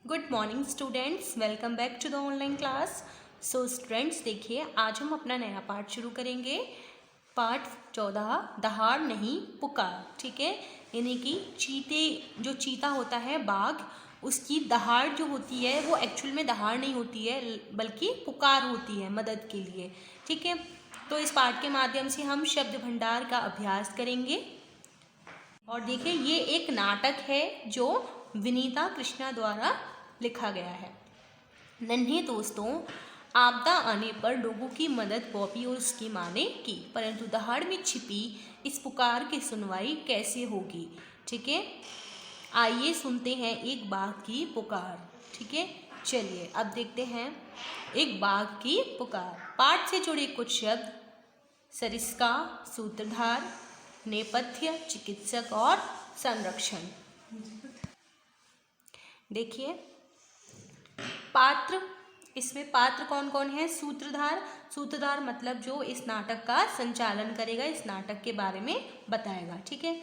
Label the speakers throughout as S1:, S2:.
S1: Good morning students, welcome back to the online class. So students देखिए, आज हम अपना नया पार्ट शुरू करेंगे। पार्ट 14, दहाड़ नहीं पुकार। ठीक है, यानी कि जो चीता होता है बाघ, उसकी दहाड़ जो होती है वो एक्चुअल में दहाड़ नहीं होती है बल्कि पुकार होती है मदद के लिए। ठीक है, तो इस पार्ट के माध्यम से हम शब्द भंडार का अभ्यास करेंगे। और देखिए, ये एक नाटक है जो विनीता कृष्णा द्वारा लिखा गया है। नन्हे दोस्तों, आपदा आने पर लोगों की मदद बॉबी और उसकी माँ ने की, परंतु दहाड़ में छिपी इस पुकार की सुनवाई कैसे होगी। ठीक है, आइए सुनते हैं एक बाघ की पुकार। ठीक है, चलिए अब देखते हैं एक बाघ की पुकार। पाठ से जुड़े कुछ शब्द: सरिस्का, सूत्रधार, नेपथ्य, चिकित्सक और संरक्षण। देखिए, पात्र, इसमें पात्र कौन कौन है? सूत्रधार। सूत्रधार मतलब जो इस नाटक का संचालन करेगा, इस नाटक के बारे में बताएगा। ठीक है,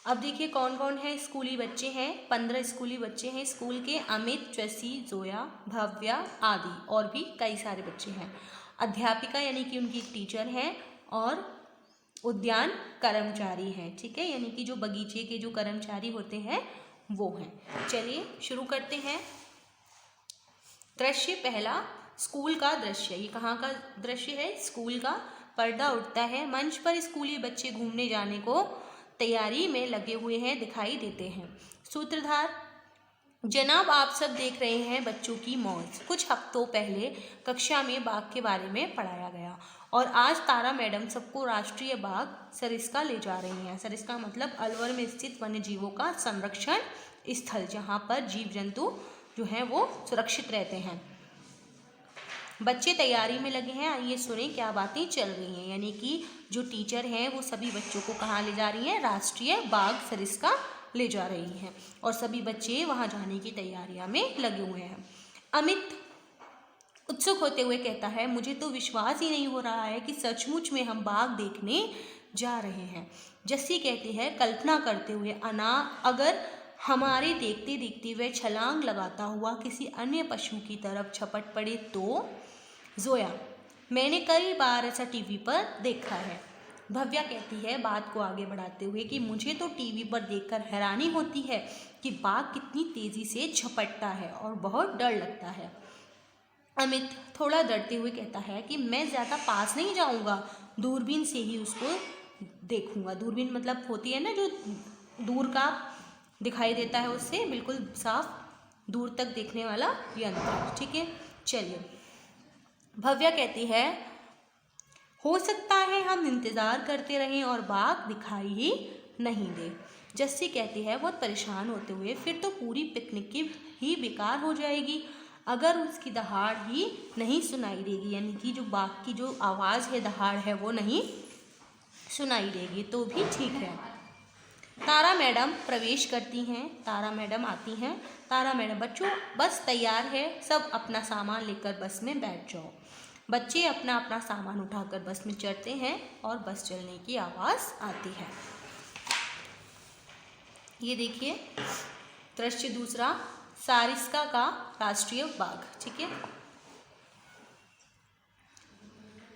S1: अब देखिए कौन कौन है। स्कूली बच्चे हैं, 15 स्कूली बच्चे हैं स्कूल के। अमित, जसी, जोया, भव्या आदि और भी कई सारे बच्चे हैं। अध्यापिका यानी कि उनकी टीचर हैं और उद्यान कर्मचारी हैं। ठीक है, यानी कि जो बगीचे के जो कर्मचारी होते हैं वो हैं। चलिए शुरू करते हैं। दृश्य पहला, स्कूल का दृश्य। ये कहाँ का दृश्य है? स्कूल का। पर्दा उठता है, मंच पर स्कूली बच्चे घूमने जाने को तैयारी में लगे हुए हैं, दिखाई देते हैं। सूत्रधार: जनाब, आप सब देख रहे हैं बच्चों की मौज। कुछ हफ्तों पहले कक्षा में बाघ के बारे में पढ़ाया गया और आज तारा मैडम सबको राष्ट्रीय बाघ सरिस्का ले जा रही हैं। सरिस्का मतलब अलवर में स्थित वन्य जीवों का संरक्षण स्थल, जहाँ पर जीव जंतु जो हैं वो सुरक्षित रहते हैं। बच्चे तैयारी में लगे हैं, आइए सुने क्या बातें चल रही हैं। यानी कि जो टीचर हैं वो सभी बच्चों को कहाँ ले जा रही हैं? राष्ट्रीय बाघ सरिस्का ले जा रही हैं और सभी बच्चे वहाँ जाने की तैयारियां में लगे हुए हैं। अमित उत्सुक होते हुए कहता है, मुझे तो विश्वास ही नहीं हो रहा है कि सचमुच में हम बाघ देखने जा रहे हैं। जस्सी कहती है कल्पना करते हुए, अगर हमारे देखते देखते वह छलांग लगाता हुआ किसी अन्य पशु की तरफ झपट पड़े तो? जोया: मैंने कई बार ऐसा टीवी पर देखा है। भव्या कहती है बात को आगे बढ़ाते हुए कि मुझे तो टीवी पर देखकर हैरानी होती है कि बाघ कितनी तेजी से झपटता है और बहुत डर लगता है। अमित थोड़ा डरते हुए कहता है कि मैं ज़्यादा पास नहीं जाऊंगा, दूरबीन से ही उसको देखूंगा। दूरबीन मतलब होती है ना, जो दूर का दिखाई देता है, उससे बिल्कुल साफ दूर तक देखने वाला यंत्र। ठीक है, चलिए। भव्या कहती है हो सकता है हम इंतज़ार करते रहें और बाघ दिखाई ही नहीं दे। जस्सी कहती है बहुत परेशान होते हुए, फिर तो पूरी पिकनिक की ही बेकार हो जाएगी अगर उसकी दहाड़ ही नहीं सुनाई देगी। यानी कि जो बाघ की जो आवाज़ है, दहाड़ है, वो नहीं सुनाई देगी तो भी ठीक है। तारा मैडम प्रवेश करती हैं, तारा मैडम आती हैं। तारा मैडम: बच्चों बस तैयार है, सब अपना सामान लेकर बस में बैठ जाओ। बच्चे अपना अपना सामान उठाकर बस में चढ़ते हैं और बस चलने की आवाज़ आती है। ये देखिए दृश्य दूसरा, सारिस्का का राष्ट्रीय बाघ। ठीक है,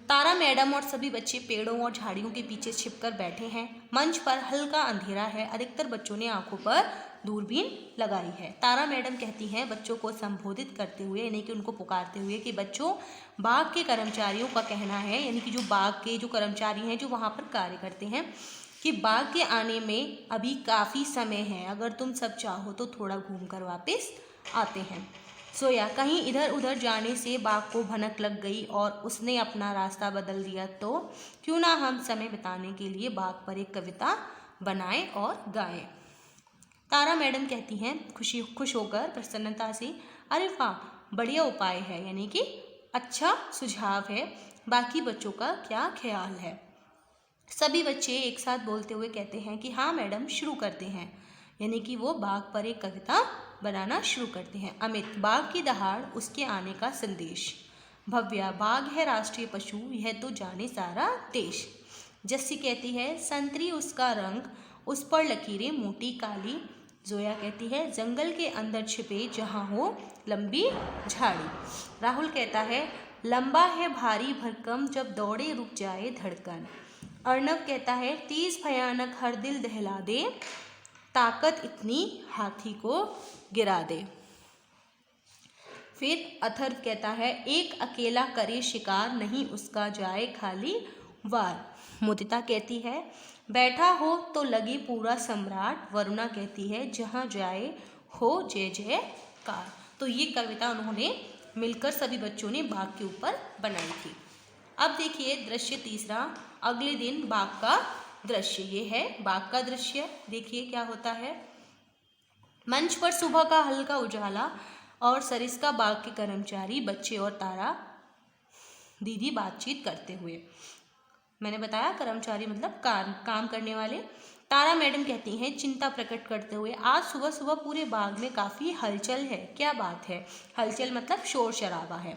S1: तारा मैडम और सभी बच्चे पेड़ों और झाड़ियों के पीछे छिपकर बैठे हैं। मंच पर हल्का अंधेरा है, अधिकतर बच्चों ने आंखों पर दूरबीन लगाई है। तारा मैडम कहती हैं बच्चों को संबोधित करते हुए, यानी कि उनको पुकारते हुए, कि बच्चों बाघ के कर्मचारियों का कहना है, यानी कि जो बाघ के जो कर्मचारी हैं जो वहाँ पर कार्य करते हैं, कि बाघ के आने में अभी काफ़ी समय है, अगर तुम सब चाहो तो थोड़ा घूम कर वापस आते हैं। सोया: कहीं इधर उधर जाने से बाघ को भनक लग गई और उसने अपना रास्ता बदल दिया तो क्यों ना हम समय बिताने के लिए बाघ पर एक कविता बनाएं और गाएं। तारा मैडम कहती हैं खुश होकर, प्रसन्नता से, अरे वाह, बढ़िया उपाय है, यानी कि अच्छा सुझाव है, बाकी बच्चों का क्या ख्याल है? सभी बच्चे एक साथ बोलते हुए कहते हैं कि हाँ मैडम, शुरू करते हैं, यानी कि वो बाघ पर एक कविता बनाना शुरू करते हैं। अमित: बाघ की दहाड़, उसके आने का संदेश। भव्या: बाघ है राष्ट्रीय पशु, यह तो जाने सारा देश। जस्सी कहती है संतरी उसका रंग, उस पर लकीरें मोटी काली, जोया कहती है जंगल के अंदर छिपे जहाँ हो लंबी झाड़ी। राहुल कहता है लंबा है भारी भरकम जब दौड़े रुक जाए धड़कन। अर्णव कहता है तेज भयानक हर दिल दहला दे, ताकत इतनी हाथी को गिरा दे। फिर अथर्व कहता है एक अकेला करे शिकार नहीं उसका जाए खाली वार। मुदिता कहती है बैठा हो तो लगे पूरा सम्राट। वरुणा कहती है जहाँ जाए हो जय जयकार। तो ये कविता उन्होंने मिलकर सभी बच्चों ने बाघ के ऊपर बनाई थी। अब देखिए दृश्य तीसरा, अगले दिन बाघ का दृश्य। ये है बाघ का दृश्य। देखिए क्या होता है। मंच पर सुबह का हल्का उजाला और सरिस्का बाग के कर्मचारी बच्चे और तारा दीदी बातचीत करते हुए। मैंने बताया कर्मचारी मतलब काम करने वाले। तारा मैडम कहती हैं चिंता प्रकट करते हुए आज सुबह सुबह पूरे बाग में काफ़ी हलचल है। क्या बात है? हलचल मतलब शोर शराबा है।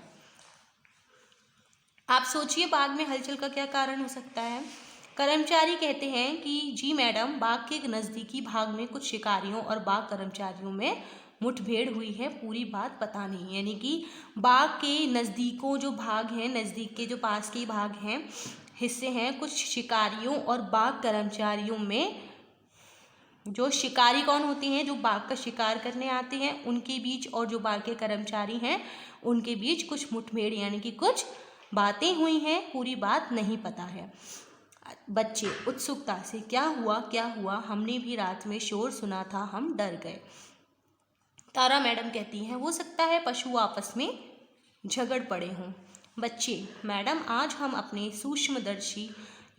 S1: आप सोचिए बाग में हलचल का क्या कारण हो सकता है। कर्मचारी कहते हैं कि जी मैडम बाग के नज़दीकी भाग में कुछ शिकारियों और बाग कर्मचारियों में मुठभेड़ हुई है, पूरी बात पता नहीं। यानी कि बाग के नज़दीकों जो भाग हैं, नज़दीक के जो पास के भाग हैं, हिस्से हैं, कुछ शिकारियों और बाग कर्मचारियों में, जो शिकारी कौन होते हैं जो बाग का शिकार करने आते हैं उनके बीच और जो बाग के कर्मचारी हैं उनके बीच कुछ मुठभेड़ यानी कि कुछ बातें हुई हैं, पूरी बात नहीं पता है। बच्चे उत्सुकता से क्या हुआ हमने भी रात में शोर सुना था, हम डर गए। तारा मैडम कहती हैं हो सकता है पशु आपस में झगड़ पड़े हों। बच्चे मैडम आज हम अपने सूक्ष्मदर्शी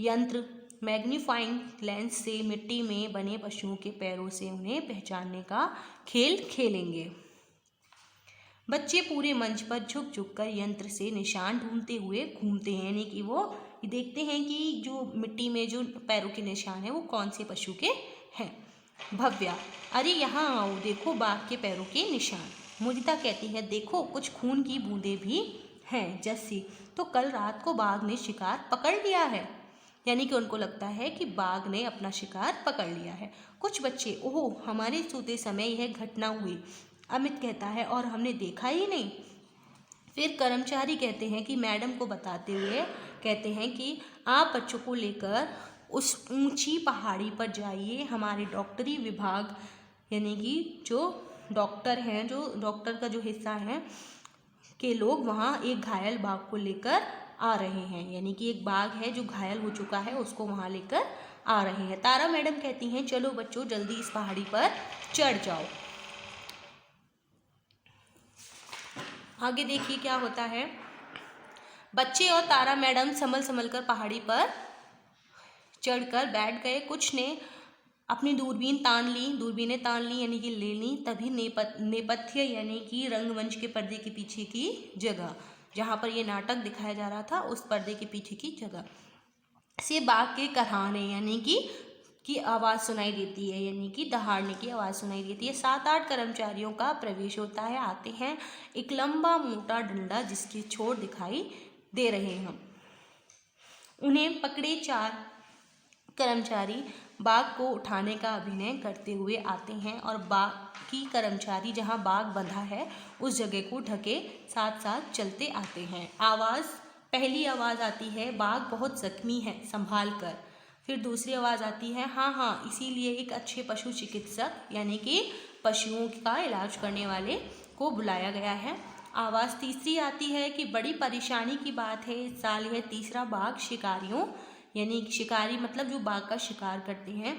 S1: यंत्र मैग्नीफाइंग लेंस से मिट्टी में बने पशुओं के पैरों से उन्हें पहचानने का खेल खेलेंगे। बच्चे पूरे मंच पर झुक झुक कर यंत्र से निशान ढूंढते हुए घूमते हैं। यानी कि वो देखते हैं कि जो मिट्टी में जो पैरों के निशान है वो कौन से पशु के हैं। भव्या अरे यहाँ आओ, देखो बाघ के पैरों के निशान। मुदिता कहती है देखो कुछ खून की बूंदें भी हैं। जस्सी तो कल रात को बाघ ने शिकार पकड़ लिया है। यानी कि उनको लगता है कि बाघ ने अपना शिकार पकड़ लिया है। कुछ बच्चे ओह हमारे सोते समय यह घटना हुई। अमित कहता है और हमने देखा ही नहीं। फिर कर्मचारी कहते हैं कि मैडम को बताते हुए कहते हैं कि आप बच्चों को लेकर उस ऊंची पहाड़ी पर जाइए। हमारे डॉक्टरी विभाग यानी कि जो डॉक्टर हैं, जो डॉक्टर का जो हिस्सा है के लोग वहाँ एक घायल बाघ को लेकर आ रहे हैं। यानी कि एक बाघ है जो घायल हो चुका है उसको वहाँ लेकर आ रहे हैं। तारा मैडम कहती हैं चलो बच्चों जल्दी इस पहाड़ी पर चढ़ जाओ। आगे देखिए क्या होता है। बच्चे और तारा मैडम संभल कर पहाड़ी पर चढ़कर बैठ गए। कुछ ने अपनी दूरबीनें तान ली यानी कि ले ली। तभी नेपथ्य यानी कि रंगमंच के पर्दे के पीछे की जगह जहाँ पर ये नाटक दिखाया जा रहा था उस पर्दे के पीछे की जगह से बाघ के कराहने यानी कि आवाज़ सुनाई देती है। यानी कि दहाड़ने की आवाज़ सुनाई देती है। 7-8 कर्मचारियों का प्रवेश होता है। आते हैं एक लंबा मोटा डंडा जिसके छोर दिखाई दे रहे हैं। उन्हें पकड़े 4 कर्मचारी बाघ को उठाने का अभिनय करते हुए आते हैं और बाकी कर्मचारी जहां बाघ बंधा है उस जगह को ढके साथ साथ चलते आते हैं। पहली आवाज़ आती है बाघ बहुत जख्मी है, संभाल कर। फिर दूसरी आवाज़ आती है हाँ इसीलिए एक अच्छे पशु चिकित्सक यानी कि पशुओं का इलाज करने वाले को बुलाया गया है। आवाज़ तीसरी आती है कि बड़ी परेशानी की बात है, इस साल यह तीसरा बाघ शिकारियों यानी शिकारी मतलब जो बाघ का शिकार करते हैं,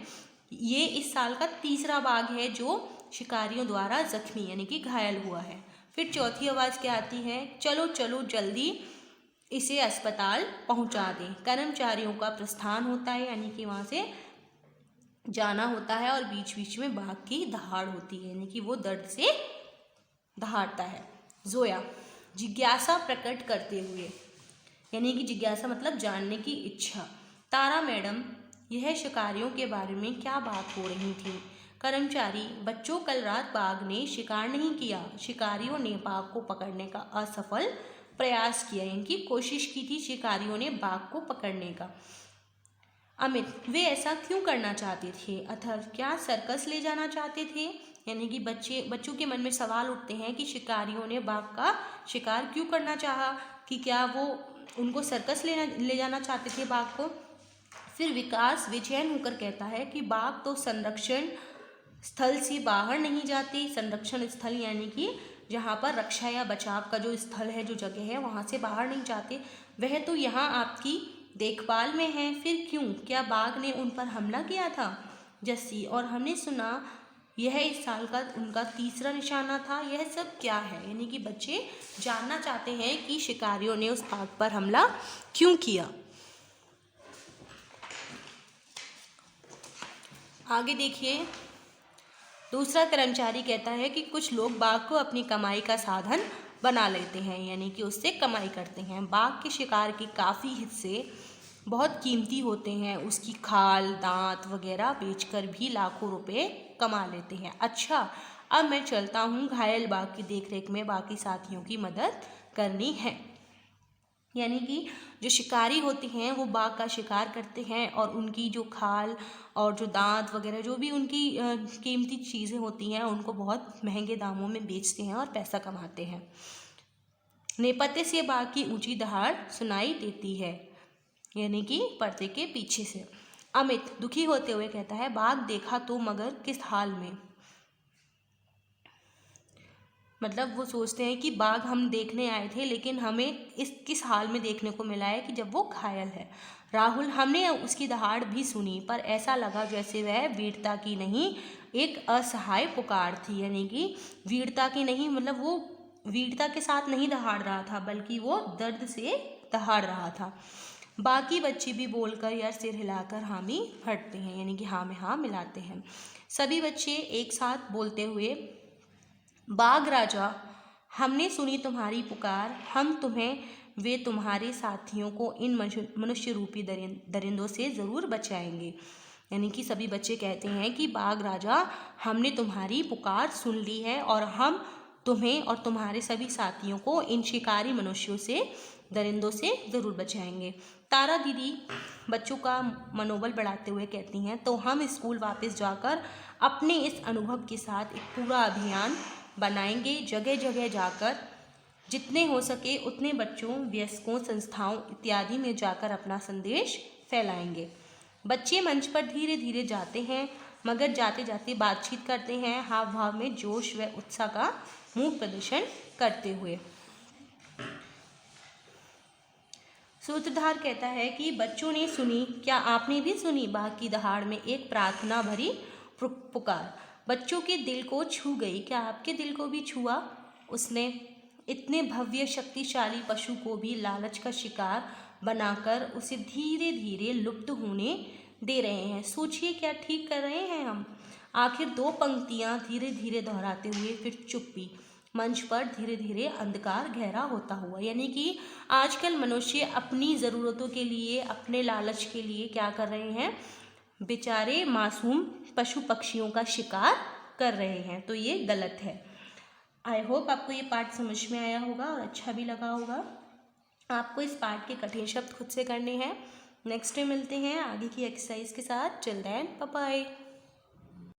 S1: ये इस साल का तीसरा बाघ है जो शिकारियों द्वारा जख्मी यानी कि घायल हुआ है। फिर चौथी आवाज़ क्या आती है चलो चलो जल्दी इसे अस्पताल पहुंचा दें। कर्मचारियों का प्रस्थान होता है यानी कि वहाँ से जाना होता है और बीच बीच में बाघ की दहाड़ होती है यानी कि वो दर्द से दहाड़ता है। जोया जिज्ञासा प्रकट करते हुए यानी कि जिज्ञासा मतलब जानने की इच्छा। तारा मैडम यह शिकारियों के बारे में क्या बात हो रही थी। कर्मचारी बच्चों कल रात बाघ ने शिकार नहीं किया, शिकारियों ने बाघ को पकड़ने का असफल प्रयास किया। इनकी कोशिश की थी शिकारियों ने बाघ को पकड़ने का। अमित, वे ऐसा क्यों करना चाहते थे? अथर्व, क्या सर्कस ले जाना चाहते थे? यानी कि बच्चों के मन में सवाल उठते हैं कि शिकारियों ने बाघ का शिकार क्यों करना चाहा, कि क्या वो उनको सर्कस ले जाना चाहते थे बाघ को। फिर विकास बेचैन होकर कहता है कि बाघ तो संरक्षण स्थल से बाहर नहीं जाते। संरक्षण स्थल यानी कि जहाँ पर रक्षा या बचाव का जो स्थल है, जो जगह है, वहाँ से बाहर नहीं जाते। वह तो यहाँ आपकी देखभाल में है। फिर क्यों? क्या बाघ ने उन पर हमला किया था? जस्सी, और हमने सुना यह इस साल का उनका तीसरा निशाना था। यह सब क्या है? यानी कि बच्चे जानना चाहते हैं कि शिकारियों ने उस बाघ पर हमला क्यों किया। आगे देखिए, दूसरा कर्मचारी कहता है कि कुछ लोग बाघ को अपनी कमाई का साधन बना लेते हैं, यानी कि उससे कमाई करते हैं। बाघ के शिकार के काफ़ी हिस्से बहुत कीमती होते हैं। उसकी खाल, दांत वगैरह बेचकर भी लाखों रुपए कमा लेते हैं। अच्छा, अब मैं चलता हूँ, घायल बाघ की देखरेख में बाकी साथियों की मदद करनी है। यानी कि जो शिकारी होते हैं वो बाघ का शिकार करते हैं और उनकी जो खाल और जो दांत वगैरह जो भी उनकी कीमती चीज़ें होती हैं उनको बहुत महंगे दामों में बेचते हैं और पैसा कमाते हैं। नेपथ्य से बाघ की ऊंची दहाड़ सुनाई देती है, यानी कि पर्दे के पीछे से। अमित दुखी होते हुए कहता है, बाघ देखा तो मगर किस हाल में? मतलब वो सोचते हैं कि बाघ हम देखने आए थे लेकिन हमें किस हाल में देखने को मिला है कि जब वो घायल है। राहुल, हमने उसकी दहाड़ भी सुनी पर ऐसा लगा जैसे वह वीरता की नहीं, एक असहाय पुकार थी। यानी कि वीरता की नहीं, मतलब वो वीरता के साथ नहीं दहाड़ रहा था बल्कि वो दर्द से दहाड़ रहा था। बाकी बच्चे भी बोलकर या सिर हिलाकर हामी भरते हैं, यानी कि हाँ में हाँ मिलाते हैं। सभी बच्चे एक साथ बोलते हुए, बाघ राजा, हमने सुनी तुम्हारी पुकार, हम तुम्हें वे तुम्हारे साथियों को इन मनुष्य रूपी दरिंदों से ज़रूर बचाएंगे। यानी कि सभी बच्चे कहते हैं कि बाघ राजा, हमने तुम्हारी पुकार सुन ली है और हम तुम्हें और तुम्हारे सभी साथियों को इन शिकारी मनुष्यों से, दरिंदों से ज़रूर बचाएंगे। तारा दीदी बच्चों का मनोबल बढ़ाते हुए कहती हैं, तो हम स्कूल वापस जाकर अपने इस अनुभव के साथ एक पूरा अभियान बनाएंगे। जगह जगह जाकर जितने हो सके उतने बच्चों, वयस्कों, संस्थाओं इत्यादि में जाकर अपना संदेश फैलाएंगे। बच्चे मंच पर धीरे धीरे जाते हैं मगर जाते जाते बातचीत करते हैं, हाव भाव में जोश व उत्साह का मुंह प्रदर्शन करते हुए। सूत्रधार कहता है कि बच्चों ने सुनी, क्या आपने भी सुनी बाघ की दहाड़ में एक प्रार्थना भरी पुकार? बच्चों के दिल को छू गई। क्या आपके दिल को भी छुआ? उसने इतने भव्य शक्तिशाली पशु को भी लालच का शिकार बनाकर उसे धीरे धीरे लुप्त होने दे रहे हैं। सोचिए क्या ठीक कर रहे हैं हम। आखिर दो पंक्तियां धीरे धीरे दोहराते हुए फिर चुप्पी। मंच पर धीरे धीरे अंधकार गहरा होता हुआ। यानी कि आजकल मनुष्य अपनी ज़रूरतों के लिए, अपने लालच के लिए क्या कर रहे हैं, बेचारे मासूम पशु पक्षियों का शिकार कर रहे हैं, तो ये गलत है। आई होप आपको ये पाठ समझ में आया होगा और अच्छा भी लगा होगा। आपको इस पाठ के कठिन शब्द खुद से करने हैं। नेक्स्ट में मिलते हैं आगे की एक्सरसाइज के साथ। Till then bye bye.